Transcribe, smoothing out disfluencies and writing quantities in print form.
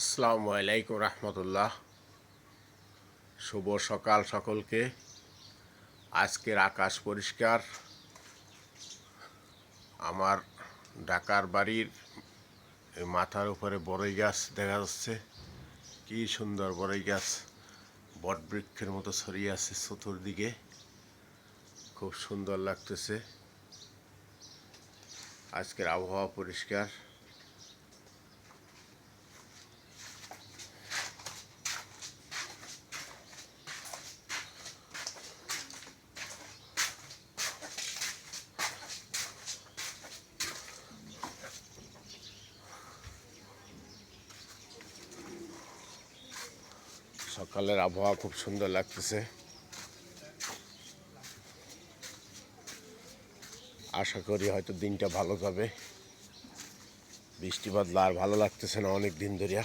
আসসালামু আলাইকুম রহমতুল্লাহ। শুভ সকাল সকলকে। আজকের আকাশ পরিষ্কার। আমার ঢাকার বাড়ির মাথার উপরে বড়ই গাছ দেখা যাচ্ছে। কি সুন্দর বড়ই গাছ, বটবৃক্ষের মতো ছড়িয়ে আছে চতুর্দিকে, খুব সুন্দর লাগতেছে। আজকের আবহাওয়া পরিষ্কার। সকালের আবহাওয়া খুব সুন্দর লাগতেছে। আশা করি হয়তো দিনটা ভালো যাবে। বৃষ্টি বাদলা আর ভালো লাগতেছে না অনেক দিন ধরিয়া।